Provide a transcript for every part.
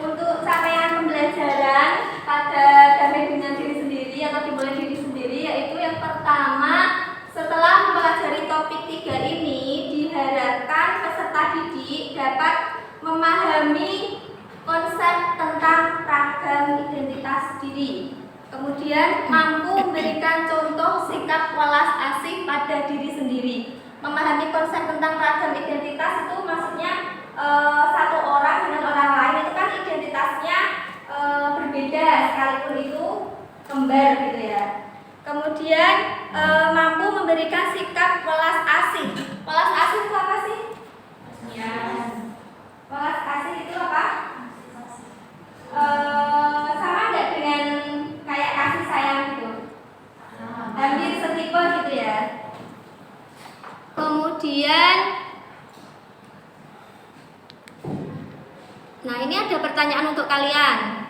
Untuk didik dapat memahami konsep tentang ragam identitas diri. Kemudian mampu memberikan contoh sikap welas asih pada diri sendiri. Memahami konsep tentang ragam identitas itu maksudnya satu orang dengan orang lain itu kan identitasnya berbeda sekalipun itu kembar gitu ya. Kemudian mampu memberikan sikap welas asih. Welas asih itu apa sih? Ya. Welas asih itu apa? Sama nggak dengan kayak kasih sayang gitu? Hampir setipe gitu ya. Kemudian, nah ini ada pertanyaan untuk kalian.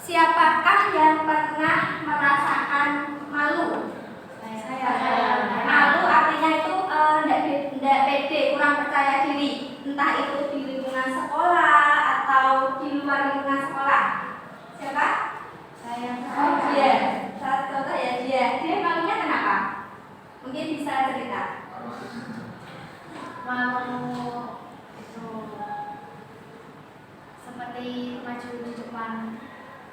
Siapakah yang pernah merasakan malu? Saya. Malu artinya itu tidak pede, kurang percaya diri. Entah itu di lingkungan sekolah atau di luar lingkungan sekolah. Siapa? Saya. Oh dia. Satu contoh ya dia. Dia malunya kenapa? Mungkin bisa cerita. Malu itu seperti maju di depan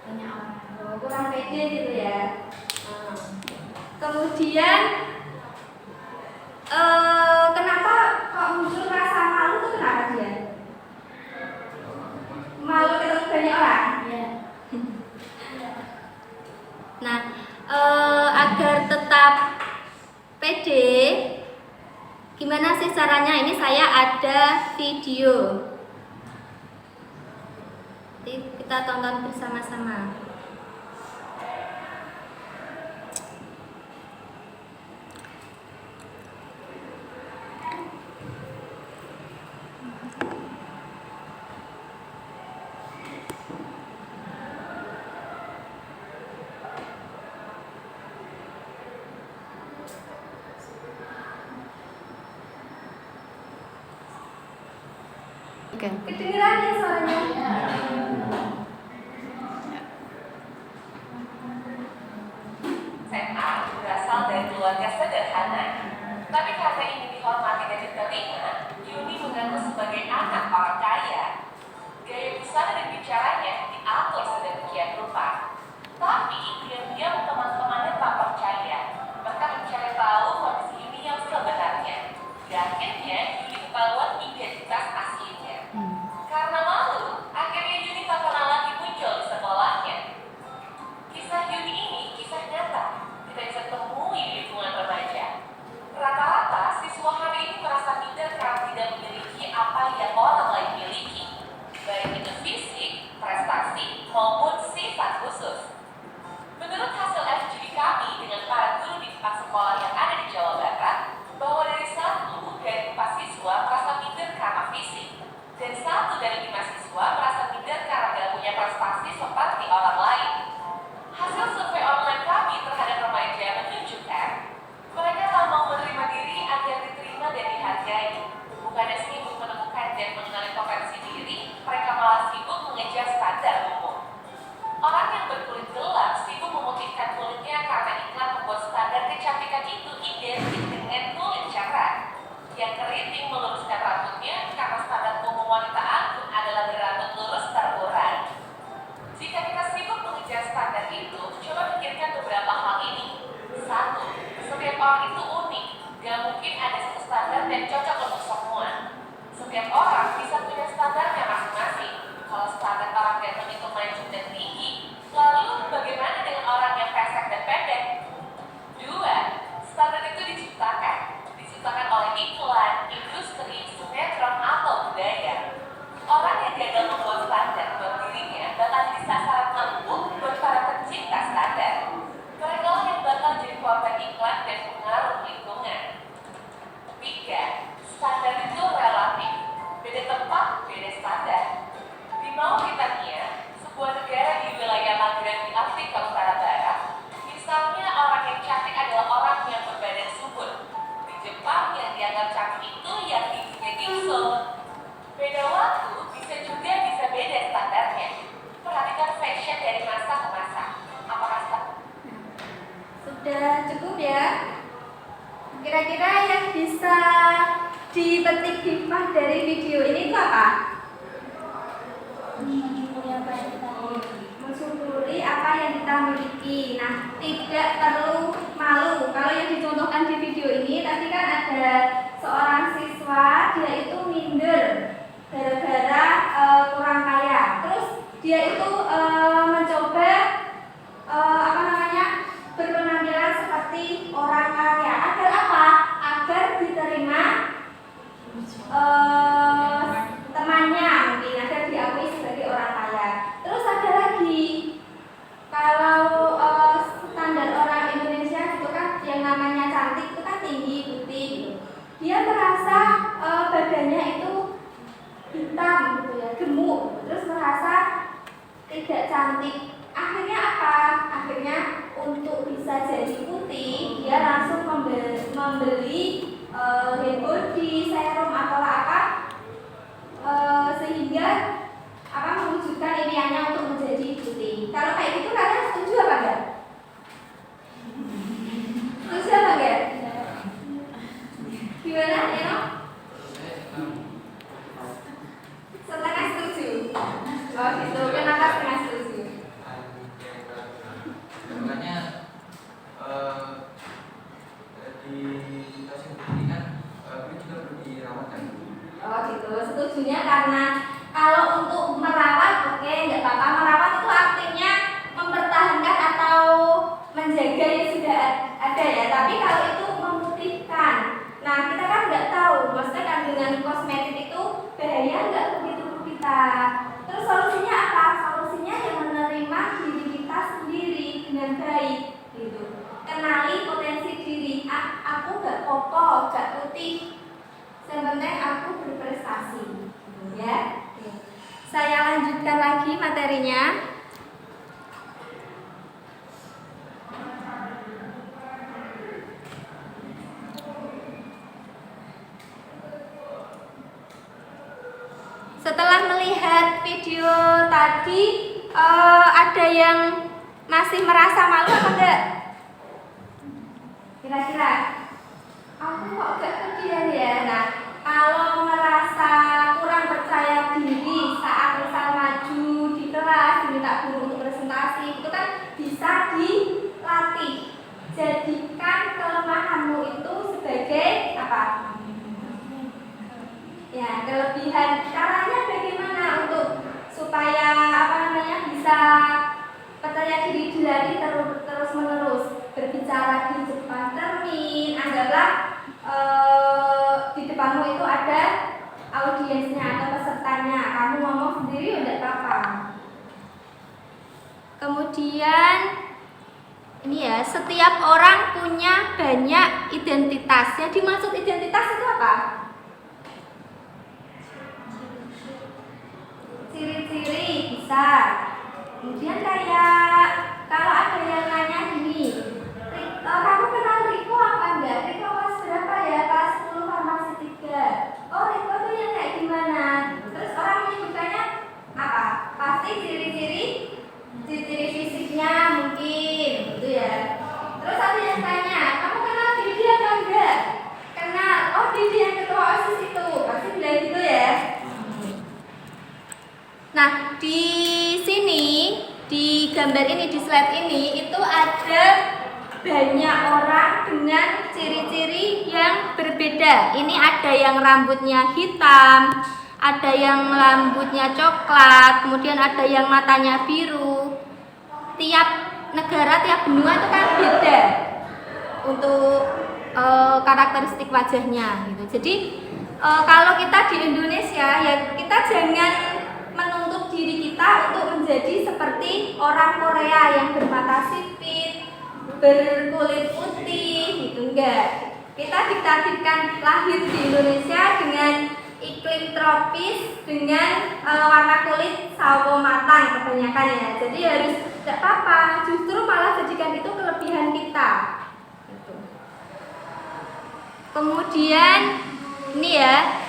banyak orang. Kurang pede gitu ya. Kemudian kenapa kok muncul rasa malu itu kenapa dia? Malu ketemu banyak orang? Ya. Nah, agar tetap pede, gimana sih caranya? Ini saya ada video. Nanti kita tonton bersama-sama. Kedengeran ya suaranya? Saya berasal dari keluarga sederhana, tapi karena ingin dihormati dan diterima, Yuni mengaku sebagai anak orang kaya. Gaya busana dan bicaranya diatur sedemikian rupa. Tapi diam-diam teman-temannya tak percaya, bahkan mencari tahu kondisi Yuni yang sebenarnya. Dan akhirnya Yuni ketahuan identitas aslinya. Karena malu, akhirnya Yuni tak pernah lagi muncul di sekolahnya. Kisah Yuni ini kisah nyata, kita bisa temui di lingkungan remaja. Rata-rata siswa hari ini merasa minder karena tidak memiliki apa yang orang lain miliki, baik itu fisik, prestasi, maupun sifat khusus. Menurut hasil FGD kami dengan para guru di 4 sekolah yang ada di Jawa Barat, bahwa dari 1 dari 4 siswa merasa minder karena fisik, dan 1 dari 5 siswa merasa minder karena tidak punya prestasi seperti orang lain. Hasil survei online kami terhadap remaja menunjukkan mereka tak mau menerima diri agar diterima dan dihargai. Bukannya sibuk menemukan dan mengenali potensi diri, mereka malah sibuk mengejar standar umum. Orang yang berkulit gelap sibuk memutihkan kulitnya karena iklan membuat standar kecantikan itu identik dengan kulit cerah. Yang keriting meluruskan rambutnya karena standar umum wanita anggun adalah berambut lurus terurai. Jika kita sibuk mengejar standar itu, coba pikirkan beberapa hal ini. 1. Setiap orang itu unik, gak mungkin ada satu standar dan cocok untuk semua. Setiap orang bisa punya standarnya masing-masing. Kalau standar orang ganteng itu maju dan tinggi, lalu bagaimana dengan orang yang pesek dan pendek? 2. Standar itu diciptakan oleh iklan, industri, sinetron, atau budaya. Orang yang gagal membuat standar buat dirinya bakal jadi sasaran empuk buat para pencipta standar. Mereka yang bakal jadi korban iklan dan pengaruh lingkungan. 3. Standar itu relatif. Beda tempat, beda standar. Di Mauritania, sebuah negara di wilayah Maghreb di Afrika Utara Barat, misalnya orang yang cantik adalah orang yang berbadan subur. Di Jepang yang dianggap cantik itu yang giginya gingsul. Beda waktu bisa beda standarnya. Perhatikan fashion dari masa ke masa. Apakah Sudah cukup ya? Kira-kira yang bisa dipetik hikmah dari video ini itu apa? Mensyukuri apa yang kita miliki. Nah, tidak perlu malu. Kalau yang dicontohkan di video ini tadi kan ada seorang siswa, dia itu minder gara-gara kurang kaya. Terus dia itu mencoba berpenampilan seperti orang kaya. Agar apa? Agar diterima temannya, mungkin agar diakui sebagai orang kaya. Terus ada lagi, kalau standar orang Indonesia itu kan yang namanya cantik itu kan tinggi putih gitu. Dia merasa badannya itu hitam gitu ya, gemuk, terus merasa tidak cantik. Akhirnya apa? Akhirnya untuk bisa jadi putih dia langsung membeli hair body, serum atau apa, sehingga mewujudkan impiannya untuk menjadi putih. Kalau kayak gitu kalian setuju apa enggak? Setuju apa enggak? Gimana ya? Setengah setuju. Oh gitu, kenapa setengah setuju? Makanya di stasiun pendidikan ini juga perlu dirawat kan? Oh gitu, setujunya karena kalau untuk merawat, oke, nggak apa-apa. Merawat itu artinya mempertahankan atau menjaga yang sudah ada ya. Tapi kalau itu memutihkan, nah kita kan nggak tahu, maksudnya kandungan kosmetik itu bahaya nggak untuk tubuh kita. Terus solusinya apa? Solusinya yang menerima diri kita sendiri dengan baik, gitu. Kenali potensi diri. Aku nggak kokoh, nggak putih. Yang penting aku berprestasi, ya. Saya lanjutkan lagi materinya. Setelah melihat video tadi, ada yang masih merasa malu apa enggak? Kira-kira? Aku kok gak kemudian ya. Nah, kalau merasa kurang percaya diri saat misal maju di kelas, diminta guru untuk presentasi, itu kan bisa dilatih. Jadikan kelemahanmu itu sebagai apa? Ya, kelebihan. Caranya bagaimana untuk supaya bisa percaya diri dilatih terus menerus, berbicara di depan cermin. Anggaplah di depanmu itu ada audiensnya atau pesertanya, kamu ngomong sendiri udah apa-apa. Kemudian ini ya, setiap orang punya banyak identitas. Yang dimaksud identitas itu apa? Ciri-ciri bisa. Kemudian kayak kalau ada yang nanya gini, kamu kenal Riko apa enggak? Riko kelas berapa ya? Kelas 10 farmasi 3. Oh, Riko tuh yang kayak gimana? Terus orang menyebutkannya apa? Pasti ciri-ciri fisiknya mungkin, gitu ya. Terus ada yang tanya, kamu kenal Didi apa enggak? Kenal. Oh, Didi yang ketua OSIS itu. Pasti bilang gitu ya. Nah, di sini, di gambar ini, di slide ini, itu ada banyak orang dengan ciri-ciri yang berbeda. Ini ada yang rambutnya hitam, ada yang rambutnya coklat, kemudian ada yang matanya biru. Tiap negara, tiap benua itu kan beda untuk karakteristik wajahnya gitu. Jadi kalau kita di Indonesia ya kita jangan menuntut diri kita untuk menjadi seperti orang Korea yang bermata sipit, berkulit putih gitu, enggak. Kita ditakdirkan lahir di Indonesia dengan iklim tropis, dengan warna kulit sawo matang kebanyakan ya. Jadi harus tidak apa-apa, justru malah jadikan itu kelebihan kita gitu. Kemudian ini ya,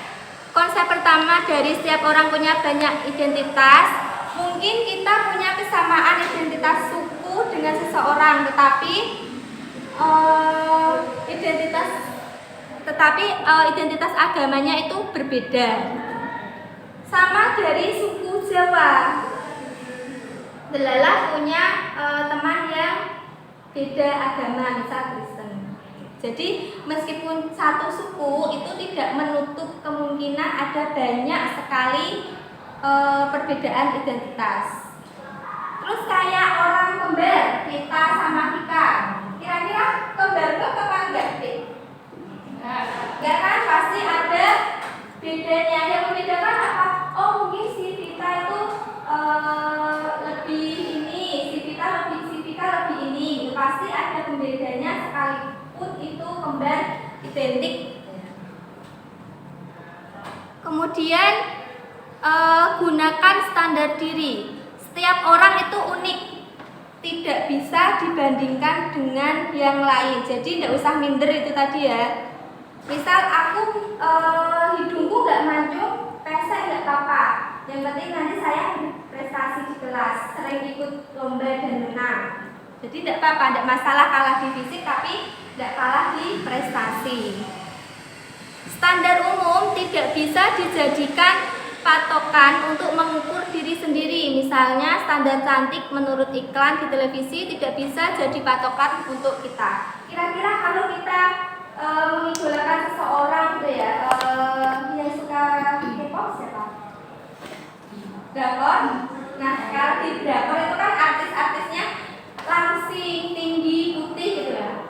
konsep pertama dari setiap orang punya banyak identitas. Mungkin kita punya kesamaan identitas suku dengan seseorang, tetapi identitas tetapi identitas agamanya itu berbeda. Sama dari suku Jawa, Delalah punya teman yang beda agama, misal Kristen. Jadi meskipun satu suku itu tidak menutup kemungkinan ada banyak sekali perbedaan identitas. Terus kayak orang kembar, kita sama Vika, kira-kira kembar itu apa enggak sih? Enggak kan, pasti ada bedanya. Yang membedakan apa? Oh mungkin si Vika itu lebih ini, si Vika lebih ini. Pasti ada pembedanya sekalipun itu kembar identik. Kemudian gunakan standar diri. Setiap orang itu unik, tidak bisa dibandingkan dengan yang lain. Jadi tidak usah minder itu tadi ya. Misal aku hidungku nggak mancung, pesek nggak apa-apa. Yang penting nanti saya prestasi di kelas, sering ikut lomba dan menang. Jadi tidak apa-apa, tidak masalah kalah di fisik, tapi tidak kalah di prestasi. Standar umum tidak bisa dijadikan patokan untuk mengukur diri sendiri. Misalnya standar cantik menurut iklan di televisi tidak bisa jadi patokan untuk kita. Kira-kira kalau kita mengidolakan seseorang gitu ya, yang suka K-pop siapa? Drakor. Nah kalau di drakor itu kan artis-artisnya langsing, tinggi, putih gitu ya.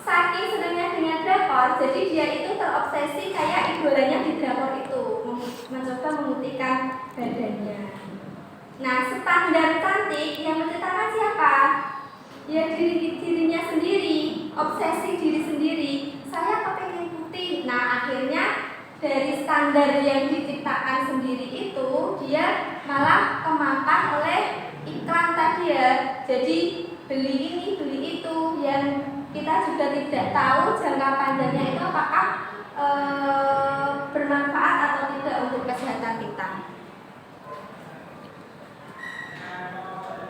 Saking senangnya dengan drakor, jadi dia itu terobsesi kayak idolanya di drakor itu, mencoba memutihkan badannya. Nah, standar cantik yang menciptakan siapa? Ya dirinya sendiri, obsesi diri sendiri. Saya kepengen putih. Nah, akhirnya dari standar yang diciptakan sendiri itu, dia malah kemakan oleh iklan tadi ya. Jadi beli ini, beli itu, yang kita juga tidak tahu jangka panjangnya itu apakah bermanfaat atau tidak untuk kesehatan kita,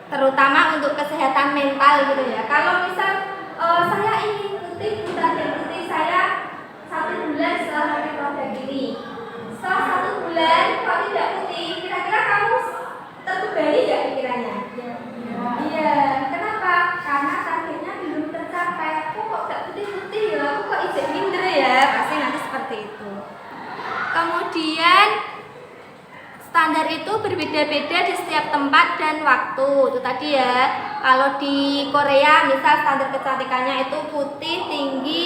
terutama untuk kesehatan mental gitu ya. Kalau misal saya ingin putih, dan putih saya 1 bulan setelah pakai produk ini, setelah 1 bulan kalau tidak putih, kira-kira kamu terbebani nggak pikirannya? Iya. Kenapa? Karena targetnya belum tercapai. Aku kok gak putih-putih ya, aku kok ijek minder ya, pasti nanti seperti itu. Kemudian standar itu berbeda-beda di setiap tempat dan waktu. Itu tadi ya. Kalau di Korea misal standar kecantikannya itu putih, tinggi,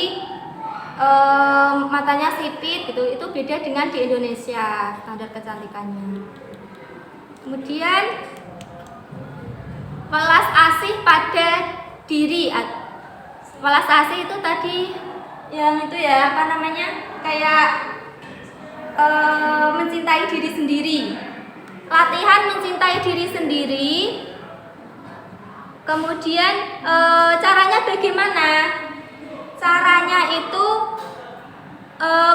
matanya sipit gitu. Itu beda dengan di Indonesia standar kecantikannya. Kemudian welas asih pada diri. Welas asih itu tadi yang itu ya, apa namanya, kayak mencintai diri sendiri. Latihan mencintai diri sendiri. Kemudian caranya bagaimana? Caranya itu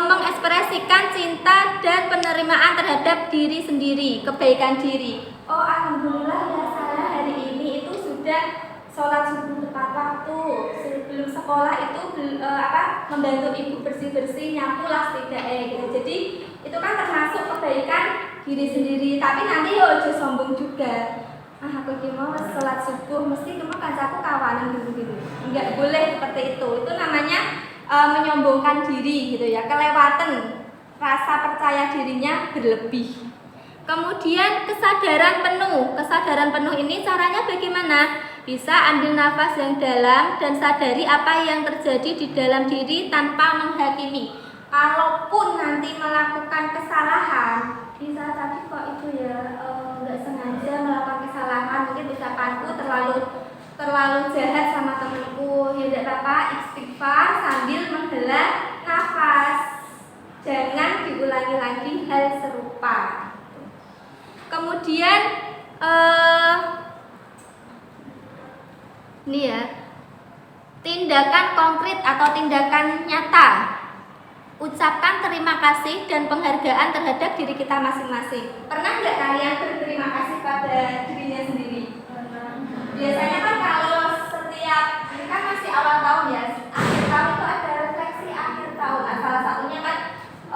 mengekspresikan cinta dan penerimaan terhadap diri sendiri, kebaikan diri. Oh alhamdulillah ya, saya hari ini itu sudah sholat subuh tepat waktu. Sebelum sekolah itu membantu ibu bersih-bersih, nyapu lah setidaknya gitu. Jadi itu kan termasuk kebaikan diri sendiri. Tapi nanti yo ojo sombong juga. Aku mau sholat subuh mesti cuma kancaku kawanan gitu. Enggak boleh seperti itu. Itu namanya menyombongkan diri gitu ya, kelewatan, rasa percaya dirinya berlebih. Kemudian kesadaran penuh. Kesadaran penuh ini caranya bagaimana? Bisa ambil nafas yang dalam dan sadari apa yang terjadi di dalam diri tanpa menghakimi. Kalaupun nanti melakukan kesalahan, bisa tadi kok itu ya nggak sengaja melakukan kesalahan, mungkin ucapanku terlalu jahat sama temanku, ya tidak apa-apa, istighfar sambil menghela nafas. Jangan diulangi lagi hal serupa. Kemudian ini ya, tindakan konkret atau tindakan nyata. Ucapkan terima kasih dan penghargaan terhadap diri kita masing-masing. Pernah nggak kalian berterima kasih pada dirinya sendiri? Biasanya kan kalau setiap, ini kan masih awal tahun ya, akhir tahun itu ada refleksi akhir tahun. Salah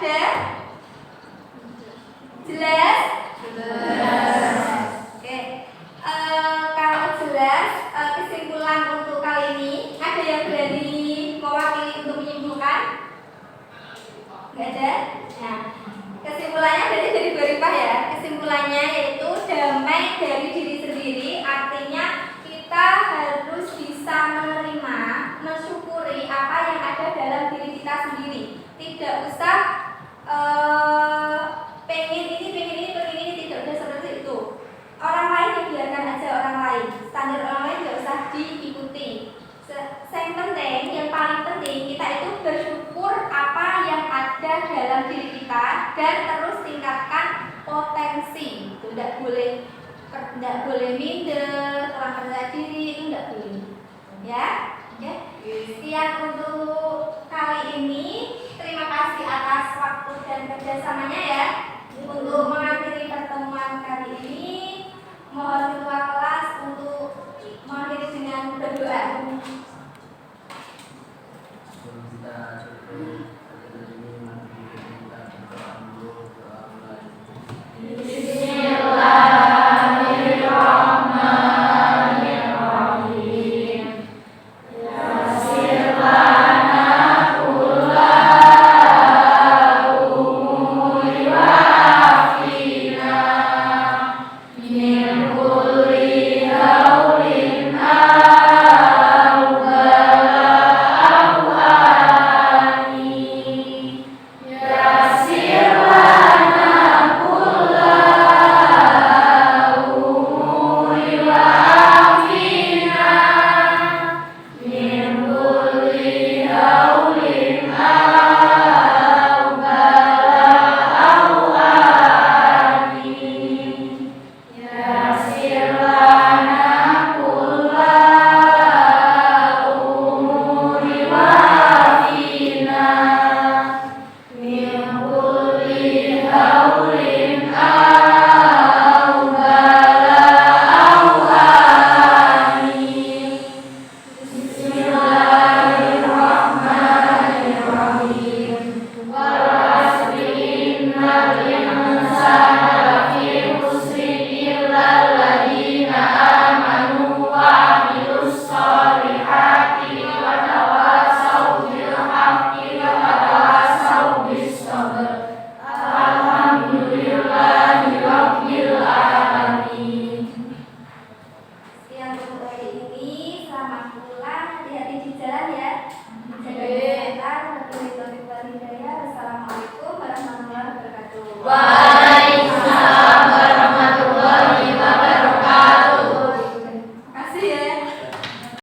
Ada? Jelas? Oke. Kalau jelas, kesimpulan untuk kali ini, ada yang berani mewakili untuk menyimpulkan? Nggak ada? Nah, kesimpulannya berarti dari Bu Rifah ya. Kesimpulannya yaitu damai dari diri sendiri, artinya kita harus bisa menerima, mensyukuri apa yang ada dalam diri kita sendiri. Tidak usah pengen ini, tidak usah seperti itu. Orang lain ya biarkan aja orang lain. Standar orang lain tidak usah diikuti. Yang paling penting kita itu bersyukur apa yang ada dalam diri kita dan terus tingkatkan potensi. Itu tidak boleh minder, kurang percaya diri, itu tidak boleh. Ya, oke. Sekian untuk kali ini. Terima kasih atas waktu dan kerjasamanya ya. Untuk mengakhiri pertemuan kali ini, mohon ketua kelas untuk mengakhiri dengan berdoa. Wah.